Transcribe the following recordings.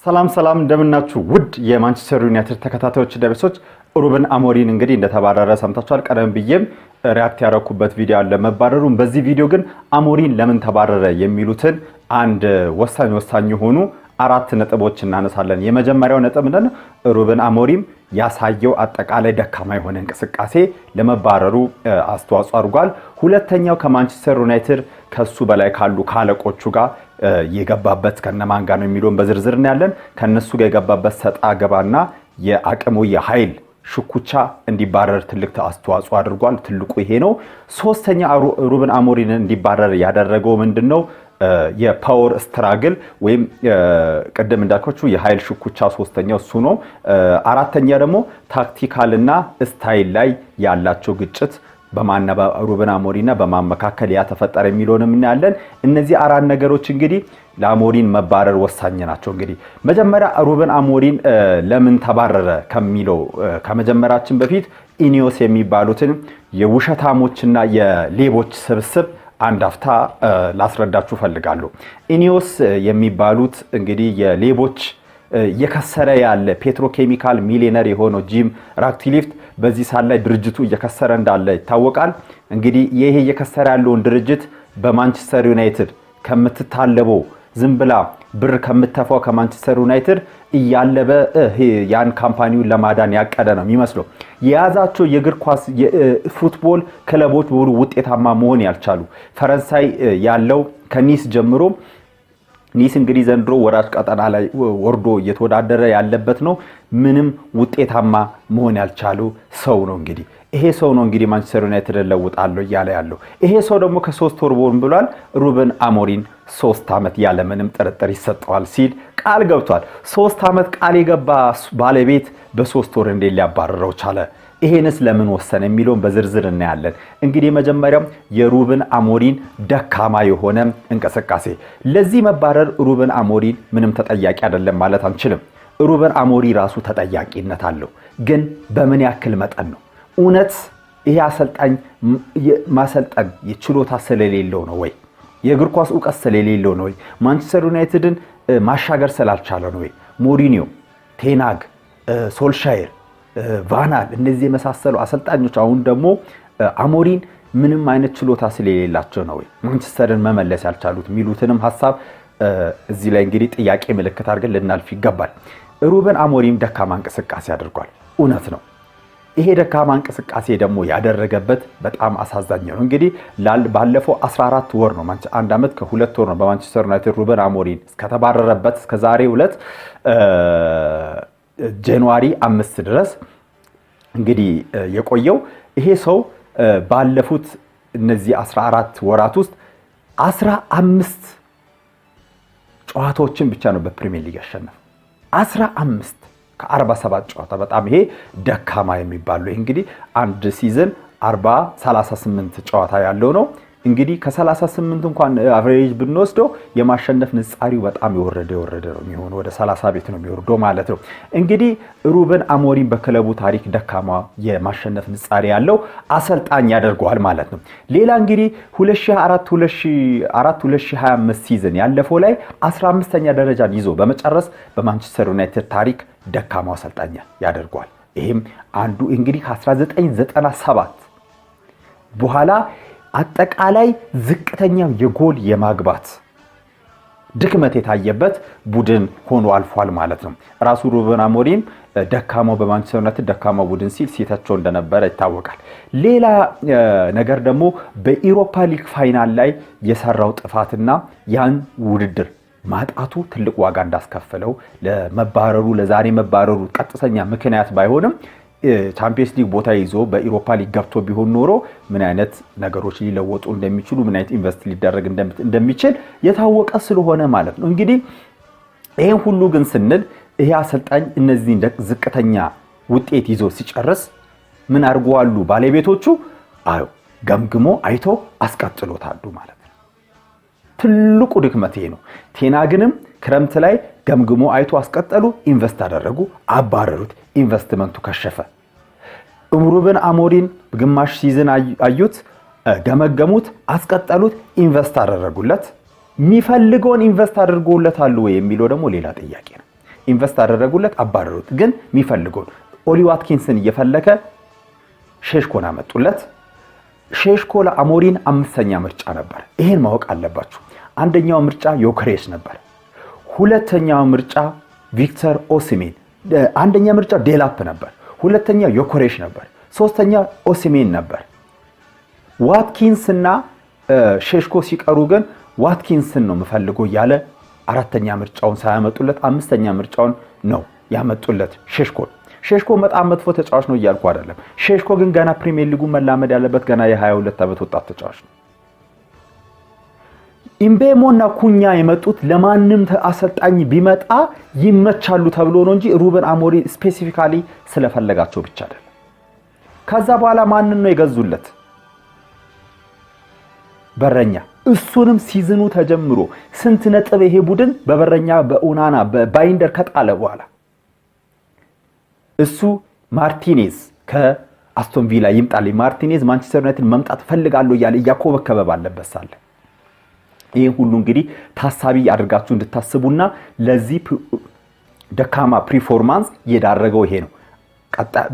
ሰላም እንደምናችሁ ውድ የማንቸስተር ዩናይትድ ተከታታዮች ደብሶች ሩበን አሞሪም እንግዲህ እንደተባረረ ሰምታችኋል። ቀደም ብዬም ሪአክት ያረኩበት ቪዲዮ አለ መባረሩን። በዚህ ቪዲዮ ግን አሞሪም ለምን ተባረረ የሚሉትን አንድ ወሳኝ ሆኑ አራት ነጥቦች እናነሳለን። የመጀመሪያው ነጥብ ምንድነው? ሩበን አሞሪም ያሳየው አጠቃላይ ደካማ የሆነ እንቅስቃሴ ለመባረሩ አስተዋጽኦ አድርጓል። ሁለተኛው ከማንቸስተር ዩናይትድ ከሱ በላይ ካሉ ካለቆቹ ጋር የገባበት ከነማን ጋር ነው የሚሉን በዝርዝር እናያለን። ከነሱ ጋር የገባበት ሰጣ ገባና የአቅሙ የኃይል ሽኩቻ እንዲባረር ትልቅ አስተዋጽኦ አድርጓል። ትልቁ ይሄ ነው። ሶስተኛ ሩበን አሞሪም እንዲባረር ያደረገው ምንድነው? የፓወር ስትራግል ወይም ቀደም እንዳልኳችሁ የኃይል ሽኩቻ ሶስተኛው እሱ ነው። አራተኛ ደግሞ ታክቲካልና ስታይል ላይ ያላቸው ግጭት በማንና ሩበን አሞሪምና በማመካከል ያተፈጠረ የሚሉንም እናያለን። እነዚህ አራት ነገሮች እንግዲህ ለአሞሪም መባረር ወሳኝ ናቸው። እንግዲህ መጀመሪያ ሩበን አሞሪም ለምን ተባረረ ከሚለው ከመጀመራችን በፊት ኢኒዮስ የሚባሉትን የውሸታሞችና የሌቦች ስብስብ አንድ አፍታ ላስረዳችሁ ፈልጋለሁ። ኢኒዮስ የሚባሉት እንግዲህ የሌቦች የከሰረ ያለ ፔትሮኬሚካል ሚሊዮነር የሆነው ጂም ራትክሊፍ በዚህ ሳል ላይ ድርጅቱ እየከሰረ እንዳለ ይታወቃል። እንግዲህ ይሄ እየከሰረ ያለውን ድርጅት በማንቸስተር ዩናይትድ ከምትታለበው ዝምብላ ብር ከምትተፋው ከማንቸስተር ዩናይትድ እያለበ ያን ካምፓኒውን ለማዳን ያቀደ ነው የሚመስለው። የያዛቸው የእግር ኳስ የፉትቦል ክለቦች ሁሉ ውጤታማ መሆን ያልቻሉ ፈረንሳይ ያለው ከኒስ ጀምሮ ኒስ እንግዲህ ዘንድሮ ወራጅ ቀጠና ላይ ወርዶ እየተወዳደረ ያለበት ነው። ምንም ውጤታማ መሆን ያልቻሉ ሰው ነው። እንግዲህ ይሄ ሰው ነው እንግዲህ ማንቸስተር ዩናይትድ ለውጣለሁ እያለ ያለው። ይሄ ሰው ደግሞ ከ3 ወር በኋላ ብሏል ሩበን አሞሪም 3 አመት ያለ ምንም ጥርጥር ይሰጠዋል ሲል ቃል ገብቷል። 3 አመት ቃል የገባ ባለቤት በ3 ወር እንዴት ሊያባረረው ቻለ? ይሄንስ ለምን ወሰነ የሚለውን በዝርዝር እናያለን። እንግዲህ መጀመሪያው የሩበን አሞሪም ደካማ የሆነ እንቅስቃሴ። ለዚህ መባረር ሩበን አሞሪም ምንም ተጠያቂ አይደለም ማለት አንችልም። ሩበን አሞሪም ራሱ ተጠያቂነት አለው። ግን በምን ያክል መጠን ነው? እውነት ይሄ አሰልጣኝ ማሰልጠን የችሎታ ስለሌለው ነው ወይ? የእግር ኳስ ዕውቀት ስለሌለው ነው ወይ? ማንቸስተር ዩናይትድን ማሻገር ስላልቻለ ነው ወይ? ሞሪኒዮ፣ ቴናግ፣ ሶልሻየር፣ ቫናል እነዚህ የመሳሰሉ አሰልጣኞች አሁን ደግሞ አሞሪም ምንም አይነት ችሎታ ስለሌላቸው ነው ወይ ማንቸስተርን መመለስ ያልቻሉት የሚሉትንም ሐሳብ እዚህ ላይ እንግዲህ ጥያቄ ምልክት አድርገን ልናልፍ ይገባል። ሩበን አሞሪም ደካማ እንቅስቃሴ አድርጓል። እውነት ነው። ይሄ ደካማ እንቅስቃሴ ደግሞ ያደረገበት በጣም አሳዛኝ ነው። እንግዲህ ባለፈው 14 ወር ነው አንድ አመት ከ2 ወር ነው በማንቸስተር ዩናይትድ ሩበን አሞሪም እስከተባረረበት እስከ ዛሬው ዕለት ጃንዋሪ 5 ድረስ እንግዲህ የቆየው። ይሄ ሰው ባለፉት እነዚህ 14 ወራት ውስጥ 15 ጨዋታዎችን ብቻ ነው በፕሪሚየር ሊግ ያሸነፈው። 15 ከ47 ጨዋታ በጣም ይሄ ደካማ የሚባለው። ይሄ እንግዲህ አንድ ሲዝን 38 ጨዋታ ያለው ነው። እንግዲህ ከ38 እንኳን አቨሬጅ ብንወስደው የማሸነፍ ንጻሪው በጣም የወረደ ነው የሚሆነው። ወደ 30 ቤት ነው የሚወርደው ማለት ነው። እንግዲህ ሩበን አሞሪም በክለቡ ታሪክ ደካማ የማሸነፍ ንጻሪ ያለው አሰልጣኝ ያደርገዋል ማለት ነው። ሌላ እንግዲህ 2024-2025 ሲዝን ያለፈው ላይ 15ኛ ደረጃን ይዞ በመጨረስ በማንቸስተር ዩናይትድ ታሪክ ደካማው አሰልጣኝ ያደርገዋል። ይሄም አንዱ እንግዲህ ከ1997 በኋላ አጠቃላይ ዝቅተኛው የጎል የማግባት ድክመት የታየበት ቡድን ሆኖ አልፏል ማለት ነው። ራሱ ሩበን አሞሪም ደካማው በማንቸስተር ዩናይትድ ደካማው ቡድን ሲል ሲተቸው እንደነበረ ይታወቃል። ሌላ ነገር ደግሞ በኢሮፓ ሊግ ፋይናል ላይ የሰራው ጥፋትና ያን ውድድር ማጣቱ ትልቅ ዋጋ እንዳስከፈለው ለመባረሩ ለዛሬ መባረሩ ቀጥተኛ ምክንያት ባይሆንም ቻምፒየንስ ሊግ ቦታ ይዞ በኢሮፓ ሊግ ገብቶ ቢሆን ኖሮ ምን አይነት ነገሮች ሊለወጡ እንደሚችሉ ምን አይነት ኢንቨስት ሊደረግ እንደሚችል የታወቀ ስለሆነ ማለት ነው። እንግዲህ ይሄን ሁሉ ግን ስንል ይሄ አሰልጣኝ እነዚህ ዝቅተኛ ውጤት ይዞ ሲጨርስ ምን አድርጓሉ ባለቤቶቹ? ገምግሞ አይቶ አስቀጥሎታሉ ማለት ነው። ትልቁ ድክመት ይሄ ነው። ቴናግንም ክረምት ላይ ገምግሞ አይቶ አስቀጠሉ፣ ኢንቨስት አደረጉ፣ አባረሩት፣ ኢንቨስትመንቱ ከሸፈ። ሩበን አሞሪም ግማሽ ሲዝን አዩት፣ ገመገሙት፣ አስቀጠሉት፣ ኢንቨስት አደረጉለት። የሚፈልገውን ኢንቨስት አድርጎለታል ወይ የሚለው ደግሞ ሌላ ጥያቄ ነው። ኢንቨስት አደረጉለት፣ አባረሩት። ግን የሚፈልገው ኦሊ ዋትኪንስን እየፈለከ ሼሽኮን አመጡለት። ሼሽኮ ለአሞሪን 5ኛ ምርጫ ነበር። ይሄን ማወቅ አለባችሁ። አንደኛው ምርጫ ዮከሬስ ነበር። ሁለተኛው ምርጫ ቪክተር ኦሲሜን፣ አንደኛ ምርጫ ዴላፕ ነበር። ሁለተኛ ዮከሬስ ነበር። ሶስተኛ ኦሲሜን ነበር። ዋትኪንስ እና ሼሽኮ ሲቀሩ ግን ዋትኪንስን ነው የምፈልገው ያለ አራተኛ ምርጫውን ሳያመጡለት 5ኛ ምርጫውን ነው ያመጡለት ሼሽኮን። ሼሽኮ በጣም መጥፎ ተጫዋች ነው እያልኩ አይደለም። ሼሽኮ ግን ገና ፕሪሚየር ሊጉ መላመድ ያለበት ገና የ22 ዓመት ወጣት ተጫዋች ነው። ኢምቤሞና ኩኛ የመጡት ለማንም አሰልጣኝ ቢመጣ ይመቻሉ ተብሎ ነው እንጂ ሩበን አሞሪም ስፔሲፊካሊ ስለፈለጋቸው ብቻ አይደለም። ከዛ በኋላ ማንን ነው የገዙለት? በረኛ። እሱንም ሲዝኑ ተጀምሮ ስንት ነጥብ ይሄ ቡድን በበረኛ በኡናና በባይንደር ከጣለ በኋላ እሱ ማርቲኔዝ ከአስቶን ቪላ ይምጣልኝ፣ ማርቲኔዝ ማንቸስተር ዩናይትድ መምጣት ፈልጋለሁ እያለ እያኮበከበ ባለበት ሳለ ይሄ ሁሉ እንግዲህ ታሳቢ አድርጋችሁ እንድታስቡና ለዚህ ደካማ ፐርፎርማንስ የዳረገው ይሄ ነው።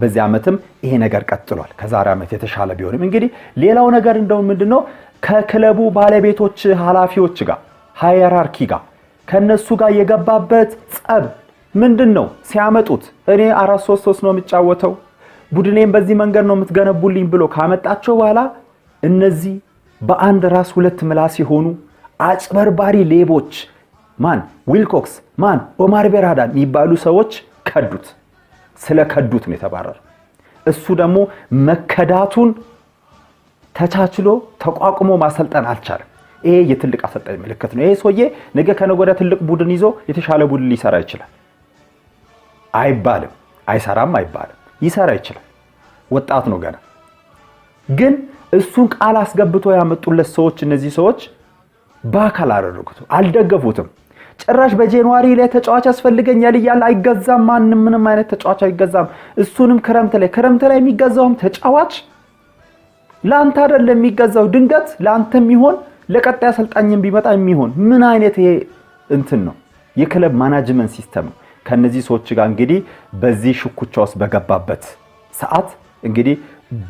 በዚህ ዓመትም ይሄ ነገር ቀጥሏል። ከዛሬ ዓመት የተሻለ ቢሆንም እንግዲህ ሌላው ነገር እንደው ምንድነው ከክለቡ ባለቤቶች ኃላፊዎች ጋር ሃይራርኪ ጋር ከነሱ ጋር የገባበት ጸብ ምንድነው? ሲያመጡት እኔ 4-3-3 ነው የምጫወተው ቡድኔን በዚህ መንገድ ነው የምትገነቡልኝ ብሎ ካመጣቸው በኋላ እነዚህ በአንድ ራስ ሁለት ምላስ የሆኑ አጭበርባሪ ሌቦች ማን ዊልኮክስ ማን ኦማር ቤራዳን የሚባሉ ሰዎች ከዱት። ስለከዱት ነው የተባረረው። እሱ ደግሞ መከዳቱን ተቻችሎ ተቋቁሞ ማሰልጠን አልቻለም። ይሄ የትልቅ አሰልጣኝ ምልክት ነው። ይሄ ሰውዬ ነገ ከነገ ወዲያ ትልቅ ቡድን ይዞ የተሻለ ቡድን ሊሰራ ይችላል አይባልም፣ አይሰራም አይባልም፣ ይሰራ ይችላል። ወጣት ነው ገና። ግን እሱን ቃል አስገብቶ ያመጡለት ሰዎች እነዚህ ሰዎች ባካል አደረጉት፣ አልደገፉትም። ጭራሽ በጃንዋሪ ላይ ተጫዋች ያስፈልገኛል ይያል አይገዛም። ማንንም ምንም አይነት ተጫዋች አይገዛም። እሱንም ክረምት ላይ የሚገዛውም ተጫዋች ላንተ አይደለም የሚገዛው፣ ድንገት ላንተም ይሆን ለቀጣይ አሰልጣኝም ቢመጣ የሚሆን ምን አይነት ይሄ እንትን ነው? የክለብ ማኔጅመንት ሲስተም ነው። ከነዚህ ሰዎች ጋር እንግዲህ በዚህ ሽኩቻ ውስጥ በገባበት ሰዓት እንግዲህ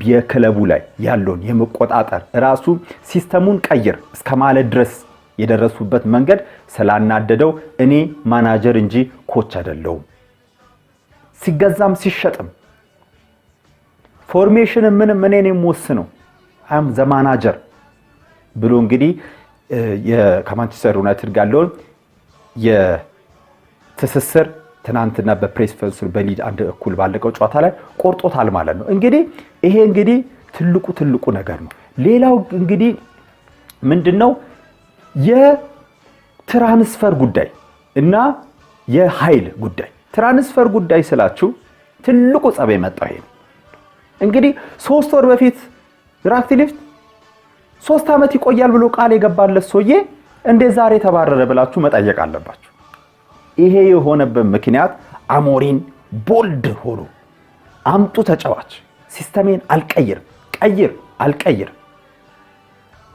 የክለቡ ላይ ያለውን የመቆጣጠር ራሱ ሲስተሙን ቀይር እስከማለት ድረስ የደረሱበት መንገድ ስላናደደው እኔ ማናጀር እንጂ ኮች አይደለሁም፣ ሲገዛም ሲሸጥም ፎርሜሽን ምንም እኔ ነኝ የምወስነው አም ዘ ማናጀር ብሎ እንግዲህ ከማንቸስተር ዩናይትድ ጋር ያለውን የትስስር ትናንትና በፕሬስ ኮንፈረንስ በሊድ አንድ እኩል ባለቀው ጨዋታ ላይ ቆርጦታል ማለት ነው። እንግዲህ ይሄ እንግዲህ ትልቁ ነገር ነው። ሌላው እንግዲህ ምንድነው የትራንስፈር ጉዳይ እና የኃይል ጉዳይ። ትራንስፈር ጉዳይ ስላችሁ ትልቁ ጸብ የመጣው ይሄ ነው። እንግዲህ 3 ወር በፊት ራክቲሊፍ 3 ዓመት ይቆያል ብሎ ቃል የገባለት ሰውዬ እንደ ዛሬ ተባረረ ብላችሁ መጠየቅ አለባችሁ። ይሄ የሆነበት ምክንያት አሞሪም ቦልድ ሆኖ አምጡ ተጫዋች ሲስተሜን አልቀይር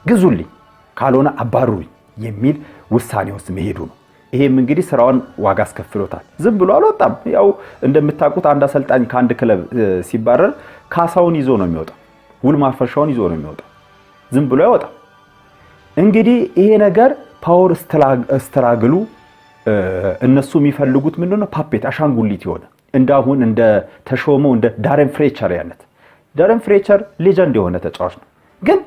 ግዙልኝ ካልሆነ አባሩኝ የሚል ውሳኔ ውስጥ መሄዱ ነው። ይሄም እንግዲህ ስራውን ዋጋ አስከፍሎታል። ዝም ብሎ አልወጣም። ያው እንደምታውቁት አንድ አሰልጣኝ ከአንድ ክለብ ሲባረር ካሳውን ይዞ ነው የሚወጣው፣ ውል ማፈሻውን ይዞ ነው የሚወጣው። ዝም ብሎ አይወጣም። እንግዲህ ይሄ ነገር ፓወር ስትራግሉ እነሱ የሚፈልጉት ምንድነው? ፓፔት አሻንጉሊት ይሆነ እንዳሁን እንደ ተሾመው እንደ ዳረን ፍሬቸር አይነት። ዳረን ፍሬቸር ሌጀንድ የሆነ ተጫዋች ነው። ግን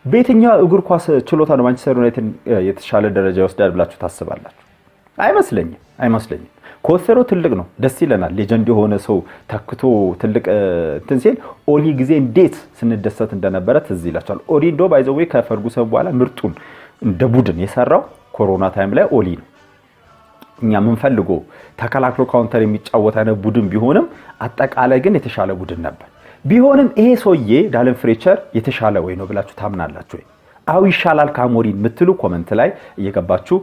በየትኛው እግር ኳስ ችሎታ ነው ማንቸስተር ዩናይትድ የተሻለ ደረጃ ይወስዳል ብላችሁ ታስባላችሁ? አይመስለኝም። ኮስተሮ ትልቅ ነው፣ ደስ ይለናል። ሌጀንድ የሆነ ሰው ተክቶ ትልቅ እንትን ሲል ኦሊ ጊዜ እንዴት ስንደሰት እንደነበረ ትዝ ይላችኋል። ኦሊ እንደው ባይዘው ከፈርጉሰን በኋላ ምርጡን እንደ ቡድን የሰራው ኮሮና ታይም ላይ ኦሊ ነው። እኛ የምንፈልገው ተከላክሎ ካውንተር የሚጫወት አይነት ቡድን ቢሆንም አጠቃላይ ግን የተሻለ ቡድን ነበር። ቢሆንም ይሄ ሰውዬ ዳረን ፍሬቸር የተሻለ ወይ ነው ብላችሁ ታምናላችሁ ወይ? አው ይሻላል ከአሞሪም የምትሉ ኮሜንት ላይ እየገባችሁ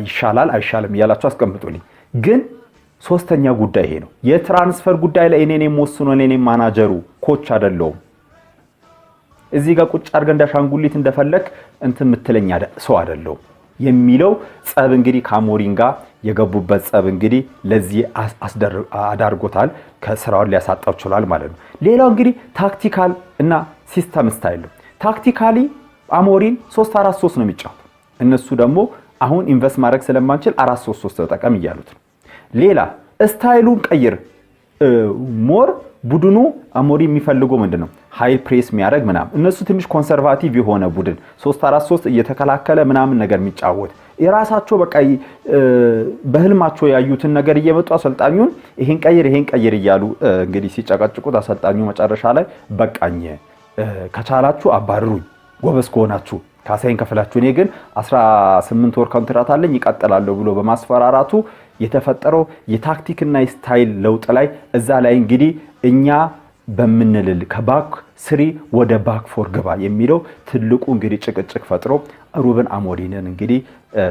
ይሻላል አይሻልም እያላችሁ አስቀምጡልኝ። ግን ሶስተኛ ጉዳይ ይሄ ነው። የትራንስፈር ጉዳይ ላይ እኔ ነኝ የምወስነው፣ እኔ ነኝ ማናጀሩ፣ ኮች አይደለሁም። እዚህ ጋር ቁጭ አድርገን እንዳሻንጉሊት እንደፈለክ እንትን የምትለኝ ሰው አይደለሁም። የሚለው ጸብ እንግዲህ ከአሞሪም ጋር የገቡበት ጸብ እንግዲህ ለዚህ አዳርጎታል ከስራውን ሊያሳጣው ይችላል ማለት ነው። ሌላው እንግዲህ ታክቲካል እና ሲስተም ስታይል ነው። ታክቲካሊ አሞሪም 3-4-3 ነው የሚጫወተው። እነሱ ደግሞ አሁን ኢንቨስት ማድረግ ስለማንችል 4-3-3 ተጠቀም እያሉት ነው። ሌላ ስታይሉን ቀይር ሞር ቡድኑ አሞሪም የሚፈልገው ምንድነው ሃይ ፕሬስ የሚያደርግ ምናምን እነሱ ትንሽ ኮንሰርቫቲቭ የሆነ ቡድን 3-4-3 እየተከላከለ ምናምን ነገር የሚጫወት የራሳቸው በቃ በህልማቸው ያዩትን ነገር እየመጡ አሰልጣኙን ይሄን ቀይር እያሉ እንግዲህ ሲጨቀጭቁት አሰልጣኙ መጨረሻ ላይ በቃኝ ከቻላችሁ አባርሩኝ ጎበዝ ከሆናችሁ ካሳይን ከፍላችሁ እኔ ግን 18 ወር ኮንትራት አለኝ ይቀጥላለሁ ብሎ በማስፈራራቱ የተፈጠረው የታክቲክና የስታይል ለውጥ ላይ እዛ ላይ እንግዲህ እኛ በመንልል ከባክ 3 ወደ ባክ 4 ገባ የሚለው ትልቁ እንግዲህ ጭቅጭቅ ፈጥሮ ሩበን አሞሪምን እንግዲህ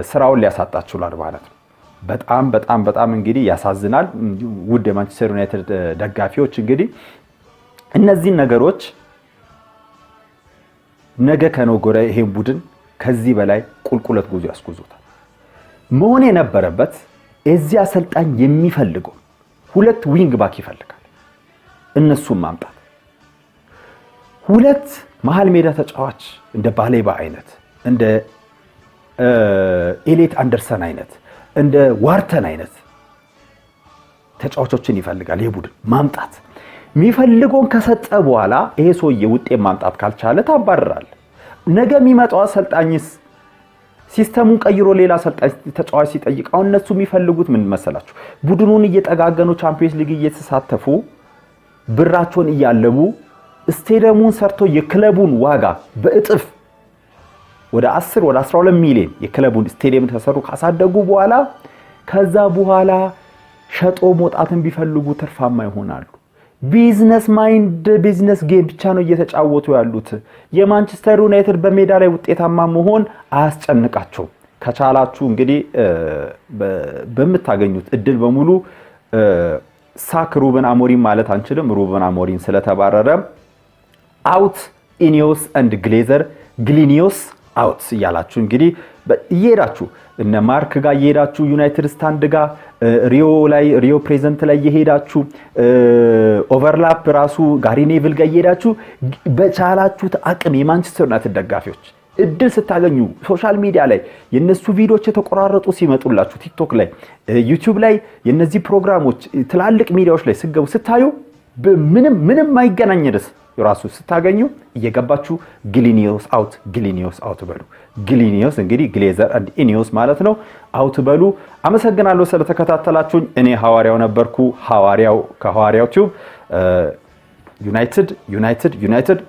ስራውን ሊያሳጣችላል ማለት ነው። በጣም እንግዲህ ያሳዝናል። ውድ የማንቸስተር ዩናይትድ ደጋፊዎች እንግዲህ እነዚህ ነገሮች ነገ ከነገ ይሄን ቡድን ከዚህ በላይ ቁልቁለት ጉዞ ያስጉዙታል። መሆን የነበረበት እዚህ አሰልጣኝ የሚፈልገው 2 ዊንግ ባክ ይፈልጋል። እነሱም ማምጣት 2 መሃል ሜዳ ተጫዋች እንደ ባሌባ አይነት እንደ ኤሌት አንደርሰን አይነት እንደ ዋርተን አይነት ተጫዋቾችን ይፈልጋል። ይሄ ቡድን ማምጣት የሚፈልገውን ከሰጠ በኋላ ይሄ ሰውዬ ውጤት ማምጣት ካልቻለ ታባረራል። ነገ የሚመጣው አሰልጣኝስ ሲስተሙን ቀይሮ ሌላ አሰልጣኝ ተጫዋች ሲጠይቅ አሁን እነሱ የሚፈልጉት ምን መሰላችሁ? ቡድኑን እየጠጋገኑ ቻምፒየንስ ሊግ እየተሳተፉ ብራቸውን እያለቡ ስቴዲየሙን ሰርቶ የክለቡን ዋጋ በእጥፍ ወደ 10 ወደ 12 ሚሊዮን የክለቡን ስቴዲየም ተሰሩ ካሳደጉ በኋላ ከዛ በኋላ ሸጦ መውጣትን ቢፈልጉ ትርፋማ ይሆናሉ። ቢዝነስ ማይንድ ቢዝነስ ጌም ብቻ ነው እየተጫወቱ ያሉት። የማንቸስተር ዩናይትድ በሜዳ ላይ ውጤታማ መሆን አያስጨንቃቸው። ከቻላችሁ እንግዲህ በመታገኙት እድል በሙሉ ሳክ ሩበን አሞሪም ማለት አንችልም። ሩበን አሞሪም ስለተባረረ አውት ኢኒዮስ ኤንድ ግሌዘር ግሊኒዮስ አውት ያላችሁ እንግዲህ እየሄዳችሁ እነ ማርክ ጋር እየሄዳችሁ ዩናይትድ ስታንድ ጋር ሪዮ ፕሬዘንት ላይ እየሄዳችሁ ኦቨርላፕ ራሱ ጋሪ ኔቭል ጋር እየሄዳችሁ በቻላችሁት አቅም የማንቸስተር ዩናይትድ ደጋፊዎች እድል ስታገኙ ሶሻል ሚዲያ ላይ የነሱ ቪዲዮዎች የተቆራረጡ ሲመጡላችሁ ቲክቶክ ላይ ዩቲዩብ ላይ የነዚህ ፕሮግራሞች ትላልቅ ሚዲያዎች ላይ ስገቡ ስታዩ ምንም ማይገናኝ ድረስ ራሱ ስታገኙ እየገባችሁ ግሊኒዮስ አውት በሉ። ግሊኒዮስ እንግዲህ ግሌዘር ኤንድ ኢኒዮስ ማለት ነው። አውት በሉ። አመሰግናለሁ ስለተከታተላችሁኝ። እኔ ሐዋሪያው ነበርኩ። ከሐዋሪያው ቲዩብ ዩናይትድ